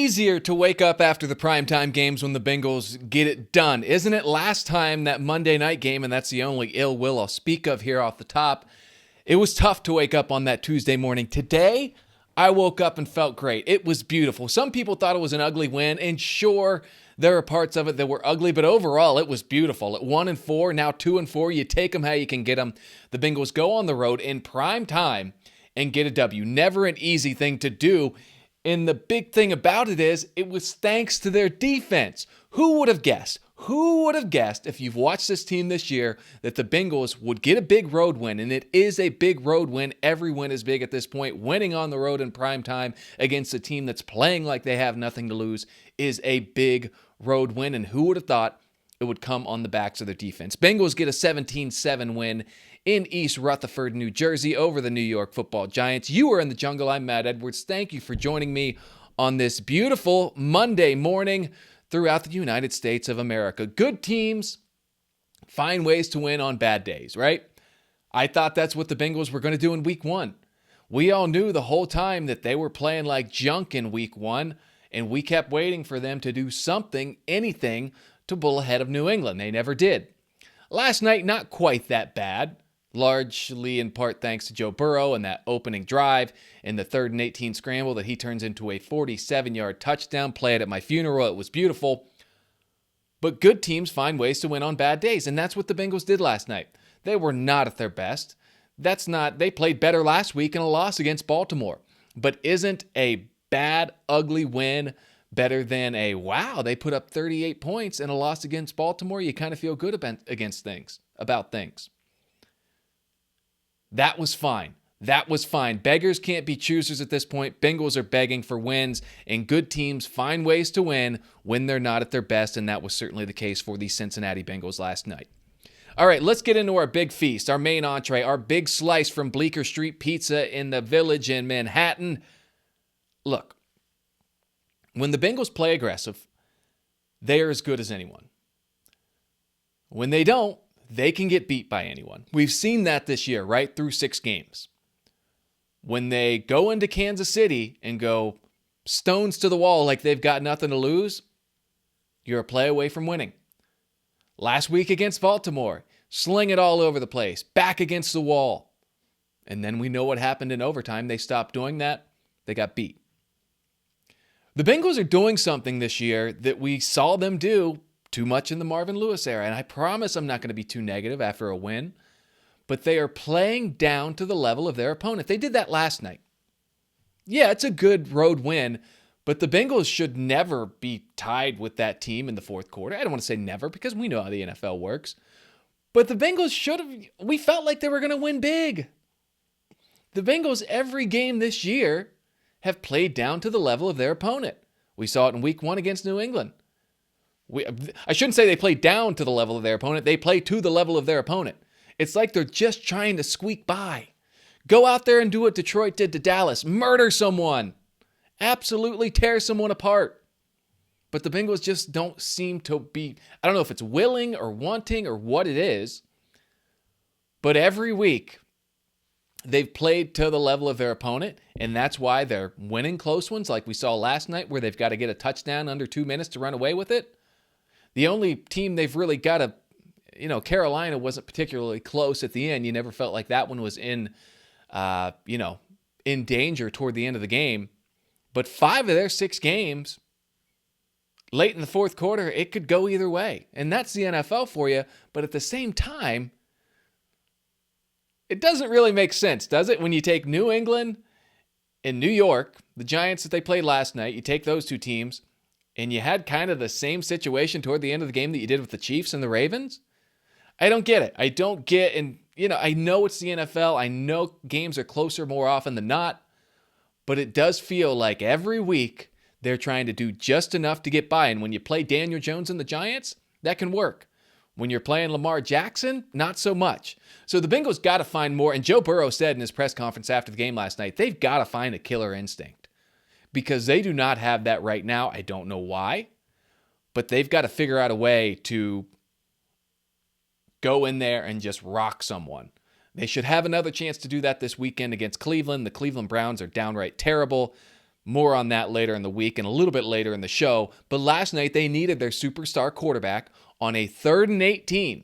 easier to wake up after the primetime games when the Bengals get it done, isn't it? Last time, that Monday night game, and that's the only ill will I'll speak of here off the top, it was tough to wake up on that Tuesday morning. Today, I woke up and felt great. It was beautiful. Some people thought it was an ugly win, and sure, there are parts of it that were ugly, but overall, it was beautiful. At 1-4, now 2-4, you take them how you can get them. The Bengals go on the road in prime time and get a W. Never an easy thing to do. And the big thing about it is, it was thanks to their defense. Who would have guessed? Who would have guessed, if you've watched this team this year, that the Bengals would get a big road win? And it is a big road win. Every win is big at this point. Winning on the road in prime time against a team that's playing like they have nothing to lose is a big road win. And who would have thought it would come on the backs of their defense? Bengals get a 17-7 win in East Rutherford, New Jersey, over the New York Football Giants. You are in the jungle. I'm Matt Edwards. Thank you for joining me on this beautiful Monday morning throughout the United States of America. Good teams find ways to win on bad days, right? I thought that's what the Bengals were going to do in week one. We all knew the whole time that they were playing like junk in week one, and we kept waiting for them to do something, anything, to pull ahead of New England. They never did. Last night, not quite that bad. Largely in part thanks to Joe Burrow and that opening drive in the 3rd and 18 scramble that he turns into a 47-yard touchdown. Play it at my funeral. It was beautiful. But good teams find ways to win on bad days, and that's what the Bengals did last night. They were not at their best. They played better last week in a loss against Baltimore. But isn't a bad, ugly win better than a, wow, they put up 38 points in a loss against Baltimore? You kind of feel good about things. That was fine. That was fine. Beggars can't be choosers at this point. Bengals are begging for wins, and good teams find ways to win when they're not at their best, and that was certainly the case for the Cincinnati Bengals last night. All right, let's get into our big feast, our main entree, our big slice from Bleecker Street Pizza in the Village in Manhattan. Look, when the Bengals play aggressive, they are as good as anyone. When they don't, they can get beat by anyone. We've seen that this year, right through 6 games. When they go into Kansas City and go stones to the wall like they've got nothing to lose, you're a play away from winning. Last week against Baltimore, sling it all over the place, back against the wall. And then we know what happened in overtime. They stopped doing that. They got beat. The Bengals are doing something this year that we saw them do too much in the Marvin Lewis era, and I promise I'm not going to be too negative after a win, but they are playing down to the level of their opponent. They did that last night. Yeah, it's a good road win, but the Bengals should never be tied with that team in the fourth quarter. I don't want to say never because we know how the NFL works, but the Bengals we felt like they were going to win big. The Bengals every game this year have played down to the level of their opponent. We saw it in week 1 against New England. I shouldn't say they play down to the level of their opponent. They play to the level of their opponent. It's like they're just trying to squeak by. Go out there and do what Detroit did to Dallas. Murder someone. Absolutely tear someone apart. But the Bengals just don't seem to be, I don't know if it's willing or wanting or what it is, but every week they've played to the level of their opponent, and that's why they're winning close ones like we saw last night where they've got to get a touchdown under 2 minutes to run away with it. The only team they've really got to, Carolina wasn't particularly close at the end. You never felt like that one was in danger toward the end of the game. But 5 of their 6 games, late in the fourth quarter, it could go either way. And that's the NFL for you. But at the same time, it doesn't really make sense, does it? When you take New England and New York, the Giants that they played last night, you take those 2 teams, and you had kind of the same situation toward the end of the game that you did with the Chiefs and the Ravens. I don't get it. And I know it's the NFL. I know games are closer more often than not, but it does feel like every week they're trying to do just enough to get by. And when you play Daniel Jones and the Giants, that can work. When you're playing Lamar Jackson, not so much. So the Bengals got to find more. And Joe Burrow said in his press conference after the game last night, they've got to find a killer instinct. Because they do not have that right now. I don't know why, but they've got to figure out a way to go in there and just rock someone. They should have another chance to do that this weekend against Cleveland. The Cleveland Browns are downright terrible. More on that later in the week and a little bit later in the show. But last night, they needed their superstar quarterback on a 3rd and 18.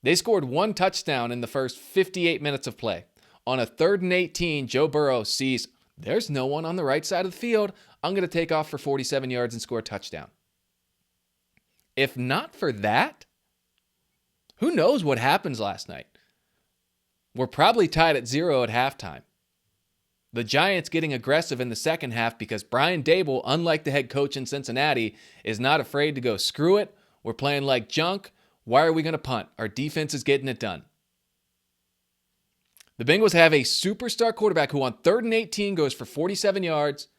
They scored 1 touchdown in the first 58 minutes of play. On a 3rd and 18, Joe Burrow sees there's no one on the right side of the field. I'm going to take off for 47 yards and score a touchdown. If not for that, who knows what happens last night? We're probably tied at 0 at halftime. The Giants getting aggressive in the second half because Brian Daboll, unlike the head coach in Cincinnati, is not afraid to go, screw it. We're playing like junk. Why are we going to punt? Our defense is getting it done. The Bengals have a superstar quarterback who on 3rd and 18 goes for 47 yards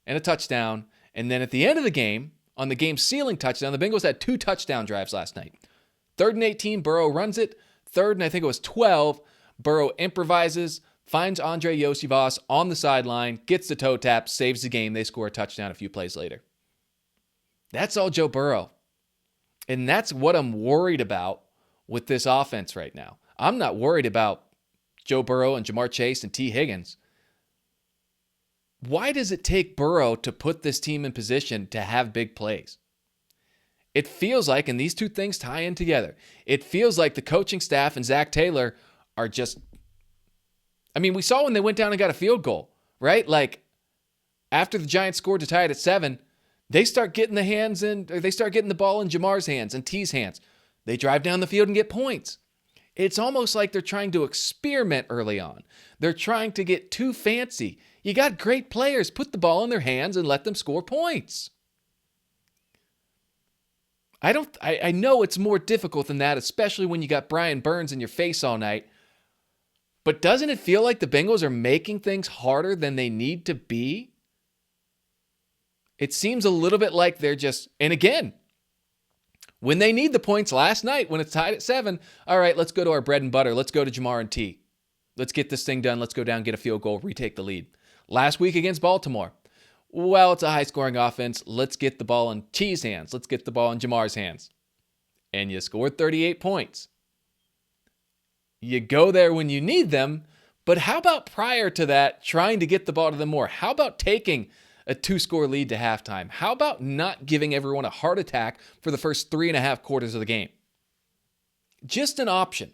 and a touchdown. And then at the end of the game, on the game-sealing touchdown, the Bengals had 2 touchdown drives last night. 3rd and 18, Burrow runs it. 3rd and I think it was 12, Burrow improvises, finds Andre Yosivas on the sideline, gets the toe tap, saves the game. They score a touchdown a few plays later. That's all Joe Burrow. And that's what I'm worried about with this offense right now. I'm not worried about Joe Burrow and Jamar Chase and T. Higgins. Why does it take Burrow to put this team in position to have big plays? It feels like, and these two things tie in together, it feels like the coaching staff and Zac Taylor are just, we saw when they went down and got a field goal, right? Like, after the Giants scored to tie it at 7, they start getting the ball in Jamar's hands and T's hands. They drive down the field and get points. It's almost like they're trying to experiment early on. They're trying to get too fancy. You got great players. Put the ball in their hands and let them score points. I know it's more difficult than that, especially when you got Brian Burns in your face all night. But doesn't it feel like the Bengals are making things harder than they need to be? It seems a little bit like they're just, and again, when they need the points last night, when it's tied at 7, all right, let's go to our bread and butter. Let's go to Jamar and T. Let's get this thing done. Let's go down, get a field goal, retake the lead. Last week against Baltimore, well, it's a high-scoring offense. Let's get the ball in T's hands. Let's get the ball in Jamar's hands. And you scored 38 points. You go there when you need them, but how about prior to that, trying to get the ball to them more? How about taking a 2-score lead to halftime? How about not giving everyone a heart attack for the first 3.5 quarters of the game? Just an option.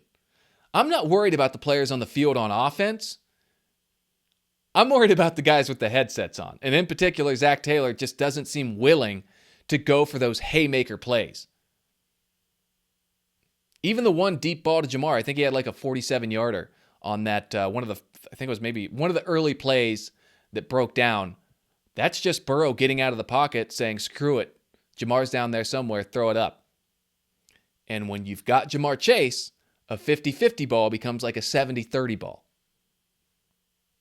I'm not worried about the players on the field on offense. I'm worried about the guys with the headsets on. And in particular, Zac Taylor just doesn't seem willing to go for those haymaker plays. Even the one deep ball to Jamar, I think he had like a 47-yarder on that, I think it was maybe one of the early plays that broke down. That's just Burrow getting out of the pocket saying, screw it. Jamar's down there somewhere, throw it up. And when you've got Jamar Chase, a 50-50 ball becomes like a 70-30 ball.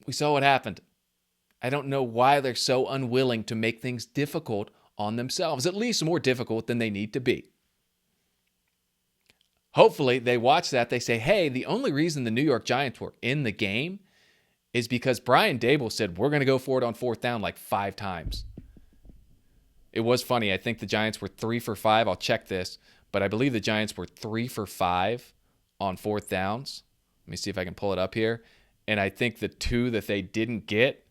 We saw what happened. I don't know why they're so unwilling to make things difficult on themselves, at least more difficult than they need to be. Hopefully, they watch that. They say, hey, the only reason the New York Giants were in the game is because Brian Daboll said, we're going to go for it on 4th down like 5 times. It was funny. I think the Giants were 3 for 5. I'll check this. But I believe the Giants were 3 for 5 on 4th downs. Let me see if I can pull it up here. And I think the 2 that they didn't get,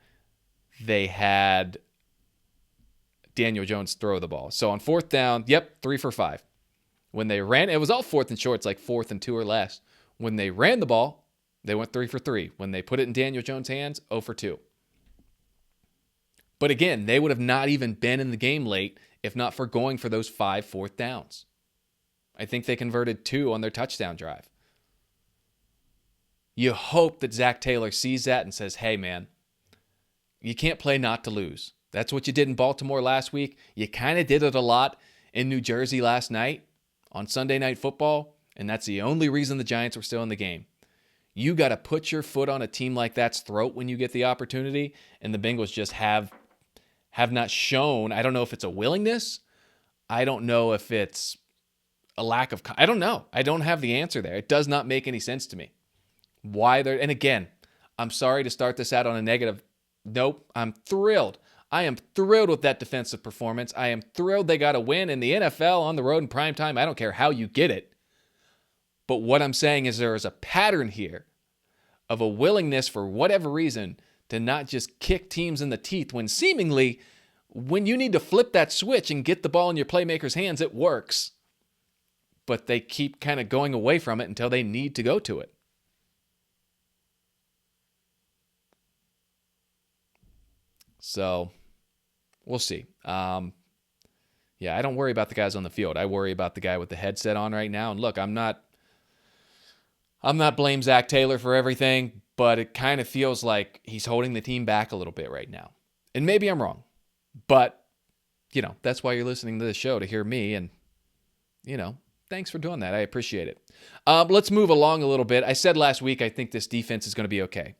they had Daniel Jones throw the ball. So on 4th down, 3 for 5. When they ran, it was all 4th and short. It's like 4th and 2 or less. When they ran the ball, they went 3 for 3. When they put it in Daniel Jones' hands, 0 for 2. But again, they would have not even been in the game late if not for going for those 5 4th downs. I think they converted 2 on their touchdown drive. You hope that Zac Taylor sees that and says, hey, man, you can't play not to lose. That's what you did in Baltimore last week. You kind of did it a lot in New Jersey last night on Sunday Night Football, and that's the only reason the Giants were still in the game. You got to put your foot on a team like that's throat when you get the opportunity, and the Bengals just have not shown. I don't know if it's a willingness. I don't know if it's a lack of. I don't know. I don't have the answer there. It does not make any sense to me. Why they're, and again, I'm sorry to start this out on a negative. Nope, I'm thrilled. I am thrilled with that defensive performance. I am thrilled they got a win in the NFL on the road in primetime. I don't care how you get it. But what I'm saying is there is a pattern here of a willingness for whatever reason to not just kick teams in the teeth when seemingly when you need to flip that switch and get the ball in your playmakers' hands, it works. But they keep kind of going away from it until they need to go to it. So we'll see. Yeah, I don't worry about the guys on the field. I worry about the guy with the headset on right now. And look, I'm not blaming Zac Taylor for everything, but it kind of feels like he's holding the team back a little bit right now. And maybe I'm wrong, but that's why you're listening to this show, to hear me. And thanks for doing that. I appreciate it. Let's move along a little bit. I said last week I think this defense is going to be okay.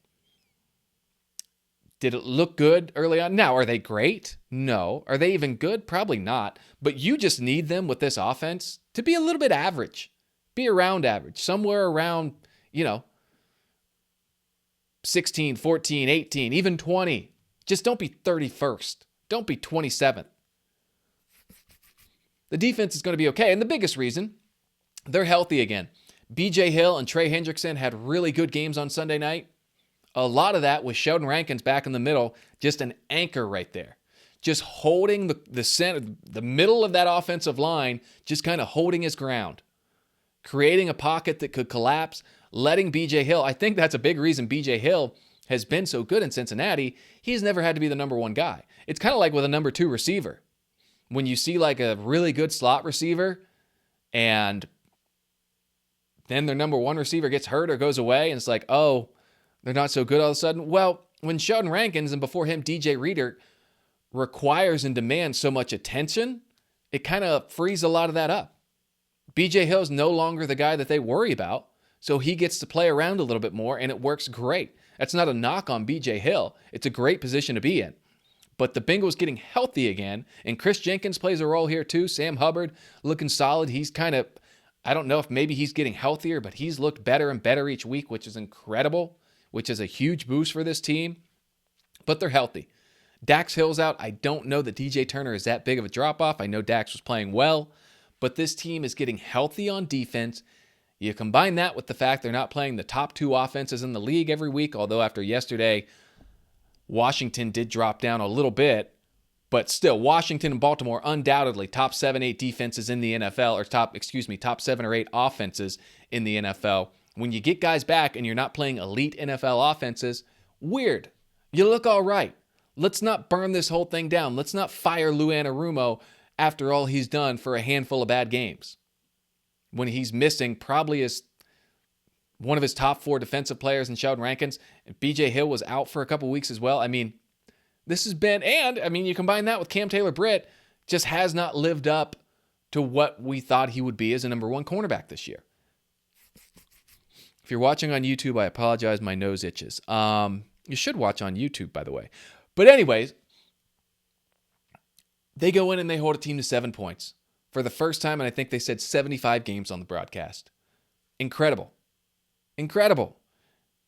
Did it look good early on? Now, are they great? No. Are they even good? Probably not. But you just need them with this offense to be a little bit average. Be around average. Somewhere around, 16, 14, 18, even 20. Just don't be 31st. Don't be 27th. The defense is going to be okay. And the biggest reason, they're healthy again. B.J. Hill and Trey Hendrickson had really good games on Sunday night. A lot of that was Sheldon Rankins back in the middle, just an anchor right there. Just holding the center, the middle of that offensive line, just kind of holding his ground. Creating a pocket that could collapse, letting B.J. Hill, I think that's a big reason B.J. Hill has been so good in Cincinnati. He's never had to be the number one guy. It's kind of like with a number two receiver. When you see like a really good slot receiver and then their number one receiver gets hurt or goes away and it's like, oh, they're not so good all of a sudden. Well, when Sheldon Rankins and before him DJ Reader requires and demands so much attention, it kind of frees a lot of that up. BJ Hill's no longer the guy that they worry about, so he gets to play around a little bit more, and it works great. That's not a knock on BJ Hill. It's a great position to be in. But the Bengals getting healthy again, and Chris Jenkins plays a role here too. Sam Hubbard looking solid. He's kind of, I don't know if maybe he's getting healthier, but he's looked better and better each week, which is incredible, which is a huge boost for this team. But they're healthy. Dax Hill's out. I don't know that DJ Turner is that big of a drop-off. I know Dax was playing well, but this team is getting healthy on defense. You combine that with the fact they're not playing the top two offenses in the league every week, although after yesterday, Washington did drop down a little bit, but still, Washington and Baltimore undoubtedly top 7-8 defenses in the NFL, or top 7 or 8 offenses in the NFL. When you get guys back and you're not playing elite NFL offenses, weird. You look all right. Let's not burn this whole thing down. Let's not fire Lou Anarumo after all he's done for a handful of bad games. When he's missing probably one of his top 4 defensive players in Sheldon Rankins. And B.J. Hill was out for a couple weeks as well. I mean, this has been, and I mean, you combine that with Cam Taylor-Britt, just has not lived up to what we thought he would be as a number 1 cornerback this year. If you're watching on YouTube, I apologize, my nose itches. You should watch on YouTube, by the way. But anyways, they go in and they hold a team to 7 points for the first time, and I think they said 75 games on the broadcast. Incredible. Incredible.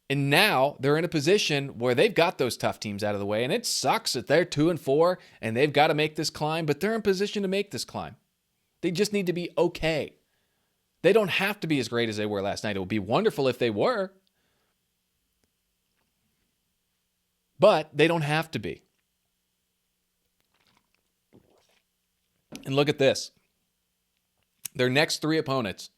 And now they're in a position where they've got those tough teams out of the way, and it sucks that they're 2-4 and they've got to make this climb, but they're in position to make this climb. They just need to be okay. They don't have to be as great as they were last night. It would be wonderful if they were, but they don't have to be. And look at this. Their next 3 opponents.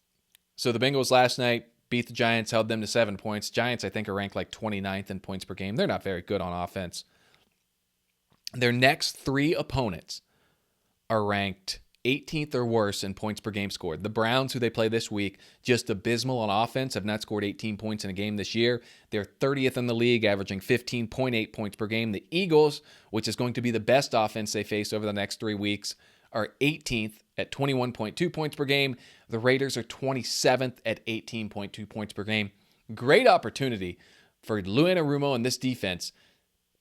So the Bengals last night beat the Giants, held them to 7 points. Giants, I think, are ranked like 29th in points per game. They're not very good on offense. Their next 3 opponents are ranked 18th or worse in points per game scored. The Browns, who they play this week, just abysmal on offense, have not scored 18 points in a game this year. They're 30th in the league, averaging 15.8 points per game. The Eagles, which is going to be the best offense they face over the next 3 weeks, are 18th at 21.2 points per game. The Raiders are 27th at 18.2 points per game. Great opportunity for Lou Anarumo and this defense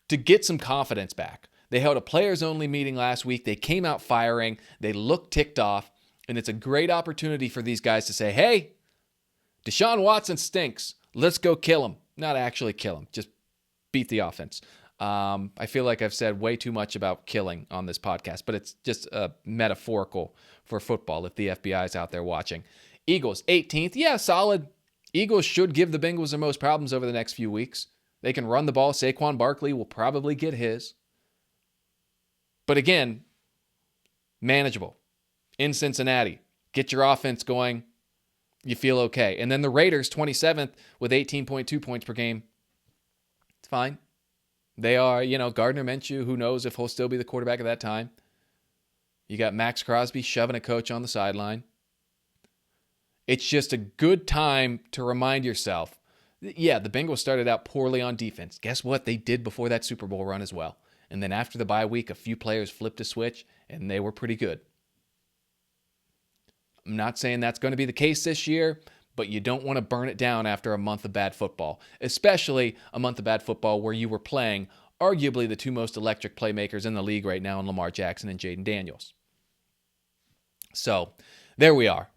to get some confidence back. They held a players-only meeting last week. They came out firing. They looked ticked off. And it's a great opportunity for these guys to say, hey, Deshaun Watson stinks. Let's go kill him. Not actually kill him. Just beat the offense. I feel like I've said way too much about killing on this podcast, but it's just metaphorical for football if the FBI is out there watching. Eagles, 18th. Yeah, solid. Eagles should give the Bengals their most problems over the next few weeks. They can run the ball. Saquon Barkley will probably get his. But again, manageable. In Cincinnati, get your offense going. You feel okay. And then the Raiders, 27th with 18.2 points per game. It's fine. They are, Gardner Minshew, who knows if he'll still be the quarterback at that time. You got Max Crosby shoving a coach on the sideline. It's just a good time to remind yourself, yeah, the Bengals started out poorly on defense. Guess what? They did before that Super Bowl run as well. And then after the bye week, a few players flipped a switch, and they were pretty good. I'm not saying that's going to be the case this year, but you don't want to burn it down after a month of bad football, especially a month of bad football where you were playing arguably the two most electric playmakers in the league right now in Lamar Jackson and Jaden Daniels. So there we are.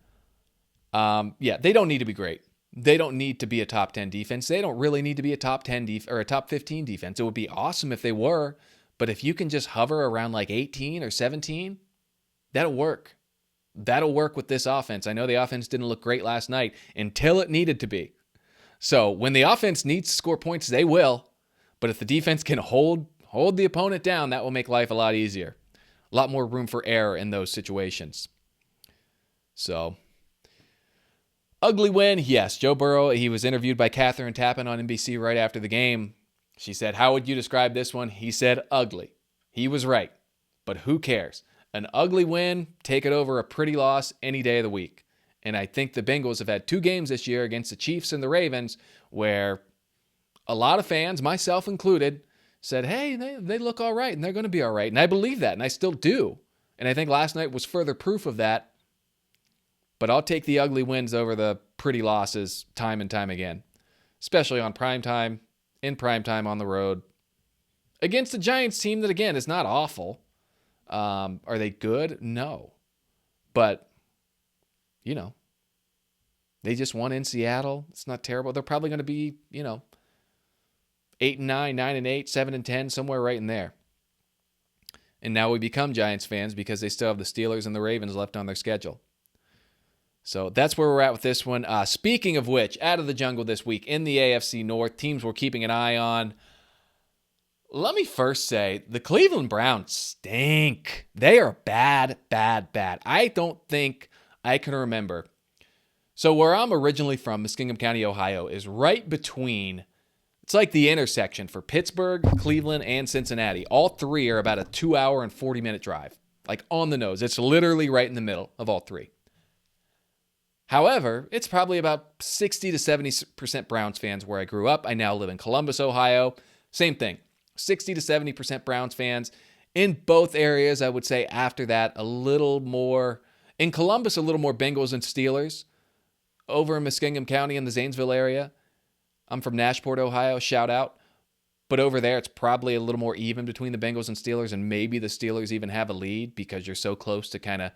They don't need to be great. They don't need to be a top 10 defense. They don't really need to be a top 10 or a top 15 defense. It would be awesome if they were, but if you can just hover around like 18 or 17, that'll work. That'll work with this offense. I know the offense didn't look great last night until it needed to be. So when the offense needs to score points, they will. But if the defense can hold the opponent down, that will make life a lot easier. A lot more room for error in those situations. So, ugly win, yes. Joe Burrow, he was interviewed by Catherine Tappan on NBC right after the game. She said, "How would you describe this one?" He said, "Ugly." He was right. But who cares? An ugly win, take it over a pretty loss any day of the week. And I think the Bengals have had two games this year against the Chiefs and the Ravens where a lot of fans, myself included, said, hey, they look all right and they're going to be all right. And I believe that, and I still do. And I think last night was further proof of that. But I'll take the ugly wins over the pretty losses time and time again, especially on primetime, in primetime on the road, against a Giants team that, again, is not awful. Are they good? No. But, they just won in Seattle. It's not terrible. They're probably going to be, 8-9, 9-8, 7-10, somewhere right in there. And now we become Giants fans because they still have the Steelers and the Ravens left on their schedule. So that's where we're at with this one. Speaking of which, out of the jungle this week in the AFC North, teams we're keeping an eye on. Let me first say, the Cleveland Browns stink. They are bad, bad, bad. I don't think I can remember. So where I'm originally from, Muskingum County, Ohio, is right between, it's like the intersection for Pittsburgh, Cleveland, and Cincinnati. All three are about a 2-hour and 40-minute drive, like on the nose. It's literally right in the middle of all three. However, it's probably about 60 to 70% Browns fans where I grew up. I now live in Columbus, Ohio. Same thing. 60 to 70% Browns fans. In both areas, I would say after that, a little more. In Columbus, a little more Bengals and Steelers. Over in Muskingum County in the Zanesville area, I'm from Nashport, Ohio, shout out. But over there, it's probably a little more even between the Bengals and Steelers, and maybe the Steelers even have a lead because you're so close to kind of,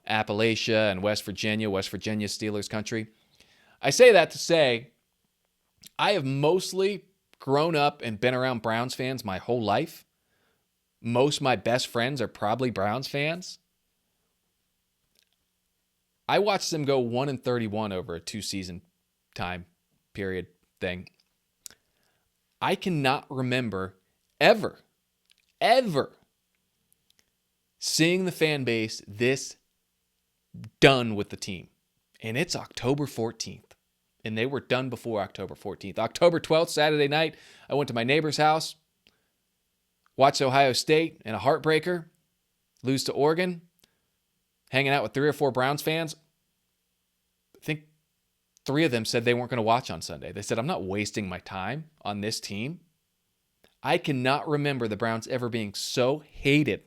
Appalachia and West Virginia Steelers country. I say that to say I have mostly grown up and been around Browns fans my whole life. Most of my best friends are probably Browns fans. I watched them go 1-31 over a 2-season time period thing. I cannot remember ever seeing the fan base this done with the team. And it's October 14th. And they were done before October 14th. October 12th, Saturday night, I went to my neighbor's house, watched Ohio State in a heartbreaker, lose to Oregon, hanging out with 3 or 4 Browns fans. I think 3 of them said they weren't going to watch on Sunday. They said, I'm not wasting my time on this team. I cannot remember the Browns ever being so hated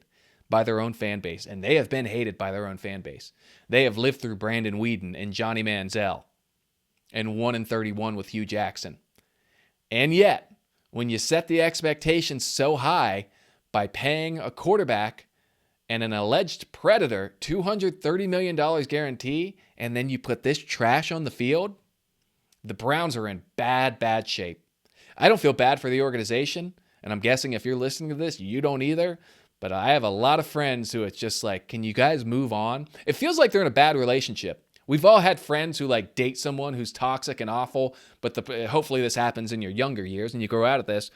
by their own fan base. And they have been hated by their own fan base. They have lived through Brandon Weeden and Johnny Manziel and 1-31 with Hugh Jackson. And yet, when you set the expectations so high by paying a quarterback and an alleged predator $230 million guarantee, and then you put this trash on the field, the Browns are in bad, bad shape. I don't feel bad for the organization, and I'm guessing if you're listening to this, you don't either, but I have a lot of friends who it's just like, can you guys move on? It feels like they're in a bad relationship We've all had friends who like date someone who's toxic and awful, but hopefully this happens in your younger years and you grow out of this.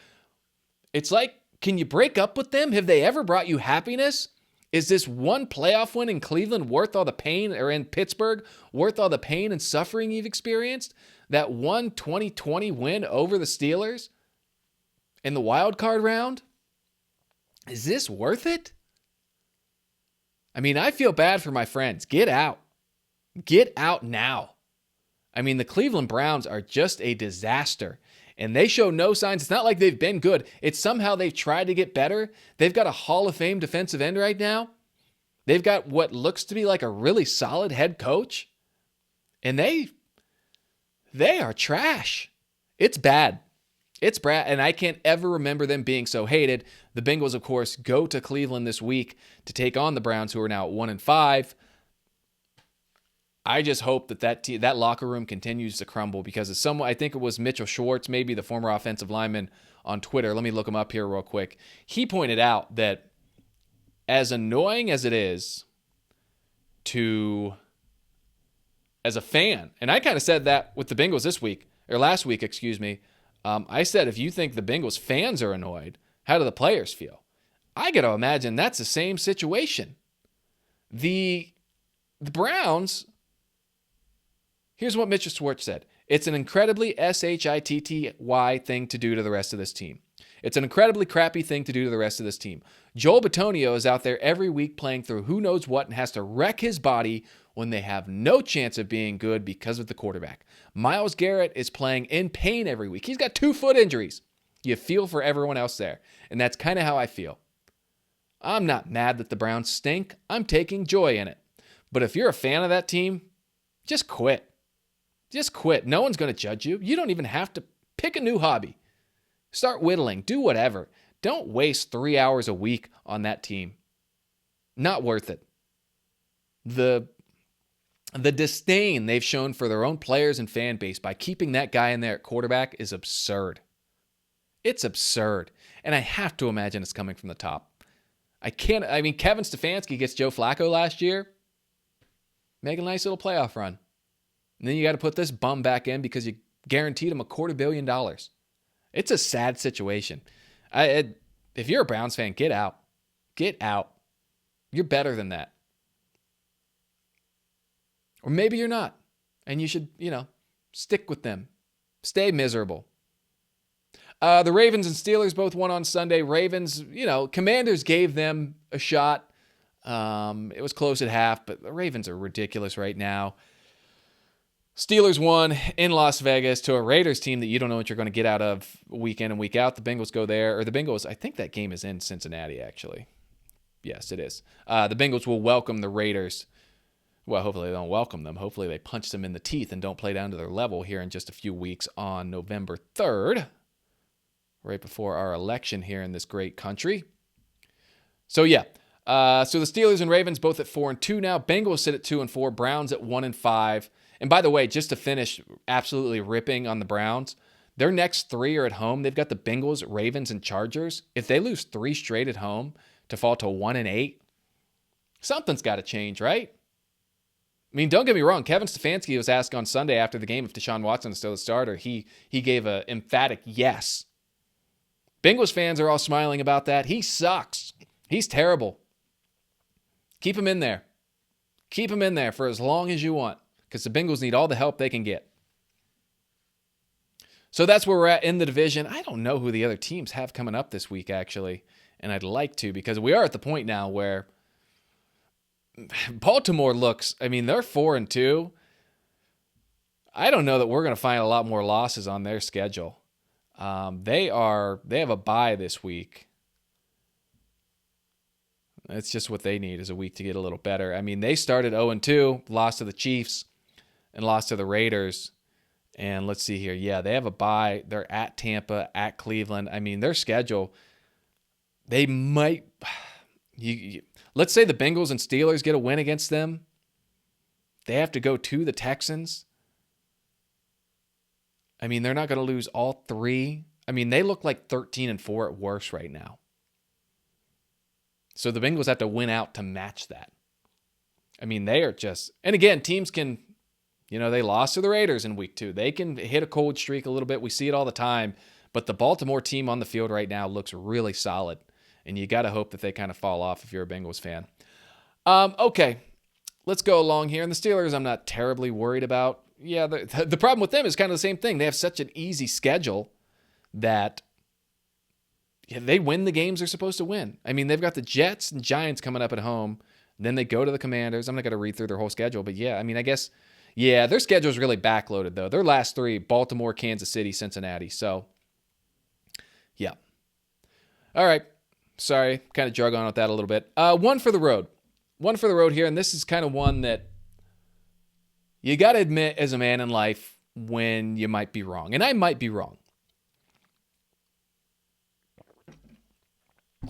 It's like, can you break up with them? Have they ever brought you happiness? Is this one playoff win in Cleveland worth all the pain, or in Pittsburgh, worth all the pain and suffering you've experienced? That one 2020 win over the Steelers in the wild card round? Is this worth it? I mean, I feel bad for my friends. Get out. Get out now. I mean, the Cleveland Browns are just a disaster, and they show no signs. It's not like they've been good. It's somehow they've tried to get better. They've got a Hall of Fame defensive end right now. They've got what looks to be like a really solid head coach, and they are trash. It's bad. It's bad, and I can't ever remember them being so hated. The Bengals, of course, go to Cleveland this week to take on the Browns, who are now at 1-5. I just hope that locker room continues to crumble, because it's someone, I think it was Mitchell Schwartz, maybe the former offensive lineman on Twitter. Let me look him up here real quick. He pointed out that as annoying as it is as a fan, and I kind of said that with the Bengals last week, excuse me. I said, if you think the Bengals fans are annoyed, how do the players feel? I got to imagine that's the same situation. The Browns, here's what Mitchell Schwartz said. It's an incredibly shitty thing to do to the rest of this team. It's an incredibly crappy thing to do to the rest of this team. Joel Bitonio is out there every week playing through who knows what and has to wreck his body when they have no chance of being good because of the quarterback. Myles Garrett is playing in pain every week. He's got 2 foot injuries. You feel for everyone else there. And that's kind of how I feel. I'm not mad that the Browns stink. I'm taking joy in it. But if you're a fan of that team, just quit. Just quit. No one's going to judge you. You don't even have to pick a new hobby. Start whittling. Do whatever. Don't waste 3 hours a week on that team. Not worth it. The disdain they've shown for their own players and fan base by keeping that guy in there at quarterback is absurd. It's absurd. And I have to imagine it's coming from the top. Kevin Stefanski gets Joe Flacco last year. Make a nice little playoff run. And then you got to put this bum back in because you guaranteed him $250 million. It's a sad situation. If you're a Browns fan, get out. Get out. You're better than that. Or maybe you're not. And you should, stick with them. Stay miserable. The Ravens and Steelers both won on Sunday. Ravens, Commanders gave them a shot. It was close at half, but the Ravens are ridiculous right now. Steelers won in Las Vegas to a Raiders team that you don't know what you're going to get out of week in and week out. The Bengals go there, or the Bengals, I think that game is in Cincinnati, actually. Yes, it is. The Bengals will welcome the Raiders. Well, hopefully they don't welcome them. Hopefully they punch them in the teeth and don't play down to their level here in just a few weeks on November 3rd, right before our election here in this great country. So, yeah. So the Steelers and Ravens both at 4-2 now. Bengals sit at 2-4. Browns at 1-5. And by the way, just to finish absolutely ripping on the Browns, their next 3 are at home. They've got the Bengals, Ravens, and Chargers. If they lose 3 straight at home to fall to 1-8, something's got to change, right? I mean, don't get me wrong. Kevin Stefanski was asked on Sunday after the game if Deshaun Watson is still the starter. He gave an emphatic yes. Bengals fans are all smiling about that. He sucks. He's terrible. Keep him in there. Keep him in there for as long as you want, because the Bengals need all the help they can get. So that's where we're at in the division. I don't know who the other teams have coming up this week, actually, and I'd like to, because we are at the point now where Baltimore looks, they're 4-2. I don't know that we're going to find a lot more losses on their schedule. They have a bye this week. It's just what they need is a week to get a little better. They started 0-2, lost to the Chiefs, and lost to the Raiders. And let's see here. Yeah, they have a bye. They're at Tampa, at Cleveland. Their schedule, they might... let's say the Bengals and Steelers get a win against them. They have to go to the Texans. They're not going to lose all 3. They look like 13-4 at worst right now. So the Bengals have to win out to match that. They are just... And again, teams can They lost to the Raiders in week 2. They can hit a cold streak a little bit. We see it all the time. But the Baltimore team on the field right now looks really solid. And you got to hope that they kind of fall off if you're a Bengals fan. Okay, let's go along here. And the Steelers, I'm not terribly worried about. Yeah, the problem with them is kind of the same thing. They have such an easy schedule that they win the games they're supposed to win. I mean, they've got the Jets and Giants coming up at home. Then they go to the Commanders. I'm not going to read through their whole schedule. But yeah, I mean, I guess, yeah, their schedule is really backloaded, though. Their last 3, Baltimore, Kansas City, Cincinnati. So, yeah. All right. Sorry, kind of drug on with that a little bit. One for the road. One for the road here, and this is kind of one that you got to admit as a man in life when you might be wrong. And I might be wrong.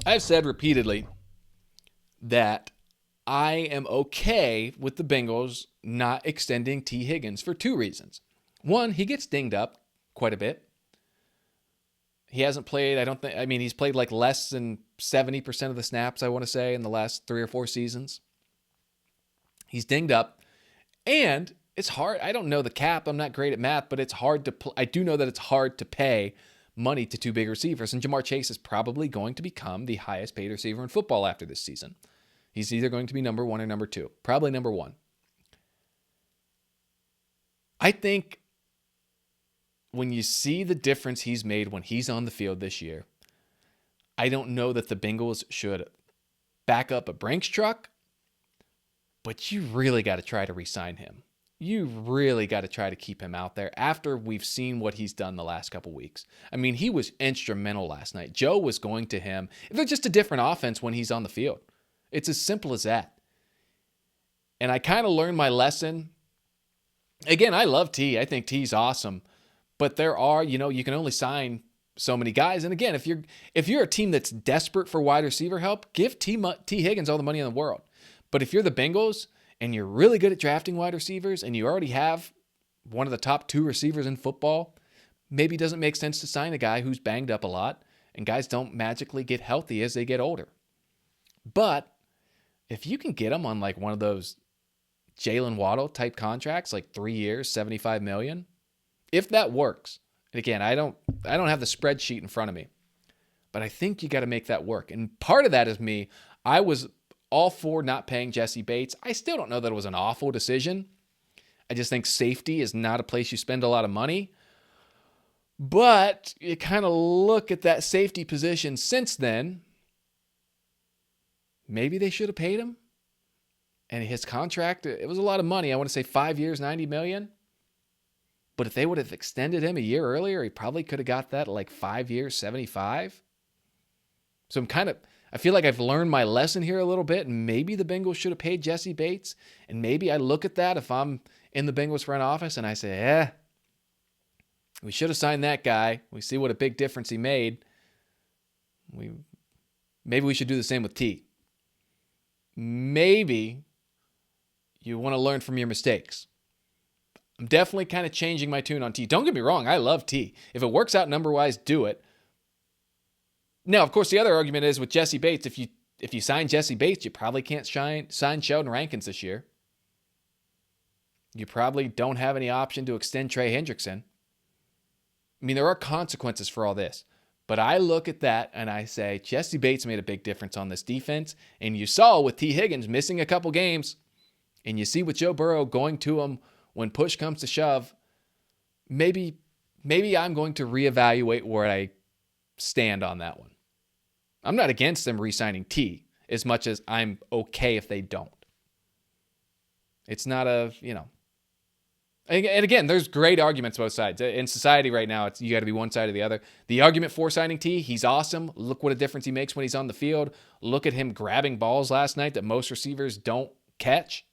I've said repeatedly that I am okay with the Bengals not extending T. Higgins for 2 reasons. One, he gets dinged up quite a bit. He hasn't played, he's played like less than 70% of the snaps, I want to say, in the last 3 or 4 seasons. He's dinged up. And it's hard. I don't know the cap. I'm not great at math, but it's hard to I do know that it's hard to pay money to 2 big receivers. And Jamar Chase is probably going to become the highest paid receiver in football after this season. He's either going to be number 1 or number 2. Probably number 1. I think when you see the difference he's made when he's on the field this year, I don't know that the Bengals should back up a Brinks truck, but you really got to try to re-sign him. You really got to try to keep him out there after we've seen what he's done the last couple weeks. I mean, he was instrumental last night. Joe was going to him. They're just a different offense when he's on the field. It's as simple as that. And I kind of learned my lesson. Again, I love T. I think T's awesome. But there are, you can only sign so many guys. And again, if you're a team that's desperate for wide receiver help, give T. Higgins all the money in the world. But if you're the Bengals and you're really good at drafting wide receivers and you already have one of the top 2 receivers in football, maybe it doesn't make sense to sign a guy who's banged up a lot, and guys don't magically get healthy as they get older. But if you can get them on like one of those Jalen Waddle type contracts, like 3 years, $75 million, if that works, and again, I don't have the spreadsheet in front of me, but I think you got to make that work. And part of that is me. I was all for not paying Jesse Bates. I still don't know that it was an awful decision. I just think safety is not a place you spend a lot of money. But you kind of look at that safety position since then. Maybe they should have paid him. And his contract, it was a lot of money. I want to say 5 years, $90 million. But if they would have extended him a year earlier, he probably could have got that like 5 years, 75. So I feel like I've learned my lesson here a little bit, and maybe the Bengals should have paid Jesse Bates. And maybe I look at that if I'm in the Bengals front office and I say, we should have signed that guy. We see what a big difference he made. Maybe we should do the same with T. Maybe you want to learn from your mistakes. I'm definitely kind of changing my tune on T. Don't get me wrong. I love T. If it works out number-wise, do it. Now, of course, the other argument is with Jesse Bates, if you sign Jesse Bates, you probably can't sign Sheldon Rankins this year. You probably don't have any option to extend Trey Hendrickson. I mean, there are consequences for all this. But I look at that and I say, Jesse Bates made a big difference on this defense. And you saw with T. Higgins missing a couple games, and you see with Joe Burrow going to him when push comes to shove, maybe I'm going to reevaluate where I stand on that one. I'm not against them re-signing T as much as I'm okay if they don't. It's not and again, there's great arguments both sides. In society right now, you got to be one side or the other. The argument for signing T, he's awesome. Look what a difference he makes when he's on the field. Look at him grabbing balls last night that most receivers don't catch.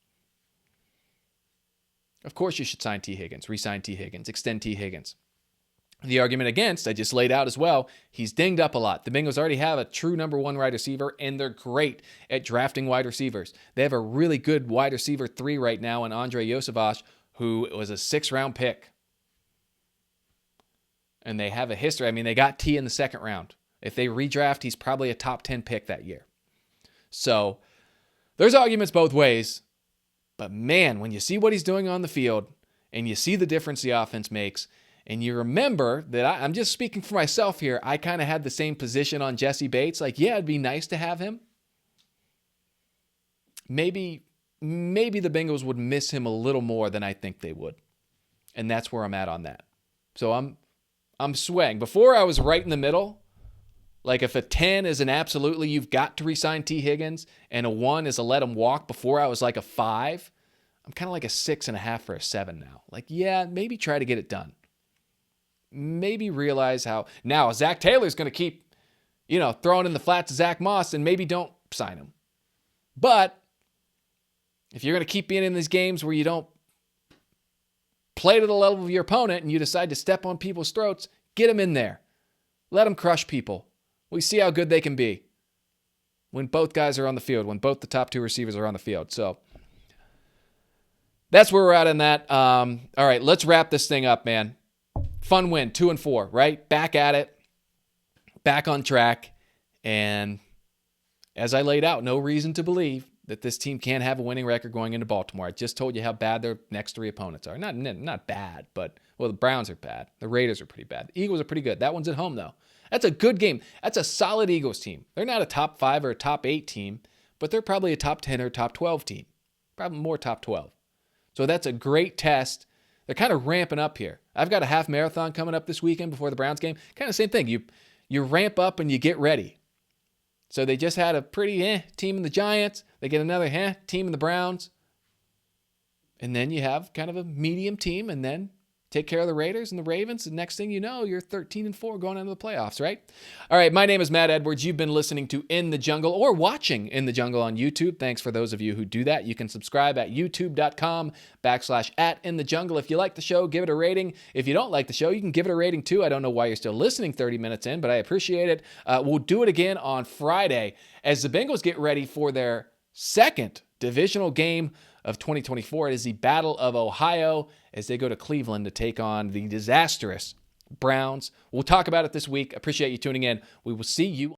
Of course you should sign T. Higgins, re-sign T. Higgins, extend T. Higgins. The argument against, I just laid out as well, he's dinged up a lot. The Bengals already have a true number 1 wide receiver, and they're great at drafting wide receivers. They have a really good wide receiver 3 right now in Andre Yosevach, who was a 6th-round pick. And they have a history. I mean, they got T in the 2nd round. If they redraft, he's probably a top 10 pick that year. So there's arguments both ways. But man, when you see what he's doing on the field, and you see the difference the offense makes, and you remember that I'm just speaking for myself here. I kind of had the same position on Jesse Bates. Like, yeah, it'd be nice to have him. Maybe the Bengals would miss him a little more than I think they would. And that's where I'm at on that. So I'm swaying. Before I was right in the middle. Like if a 10 is an absolutely you've got to re-sign T. Higgins and a 1 is a let him walk, before I was like a 5. I'm kind of like a 6.5 or a 7 now. Like, yeah, maybe try to get it done. Maybe realize how now Zac Taylor's going to keep, throwing in the flat to Zach Moss, and maybe don't sign him. But if you're going to keep being in these games where you don't play to the level of your opponent and you decide to step on people's throats, get them in there. Let them crush people. We see how good they can be when both guys are on the field, when both the top 2 receivers are on the field. So that's where we're at in that. All right, let's wrap this thing up, man. Fun win, 2-4, right? Back at it, back on track. And as I laid out, no reason to believe that this team can't have a winning record going into Baltimore. I just told you how bad their next 3 opponents are. Not bad, but, well, the Browns are bad. The Raiders are pretty bad. The Eagles are pretty good. That one's at home, though. That's a good game. That's a solid Eagles team. They're not a top 5 or a top 8 team, but they're probably a top 10 or top 12 team. Probably more top 12. So that's a great test. They're kind of ramping up here. I've got a half marathon coming up this weekend before the Browns game. Kind of same thing. You ramp up and you get ready. So they just had a pretty team in the Giants. They get another team in the Browns. And then you have kind of a medium team, and then take care of the Raiders and the Ravens, and next thing you know, you're 13-4 going into the playoffs, right? All right, my name is Matt Edwards. You've been listening to In the Jungle or watching In the Jungle on YouTube. Thanks for those of you who do that. You can subscribe at youtube.com/@InTheJungle. If you like the show, give it a rating. If you don't like the show, you can give it a rating too. I don't know why you're still listening 30 minutes in, but I appreciate it. We'll do it again on Friday as the Bengals get ready for their second divisional game of 2024. It is the Battle of Ohio as they go to Cleveland to take on the disastrous Browns. We'll talk about it this week. Appreciate you tuning in. We will see you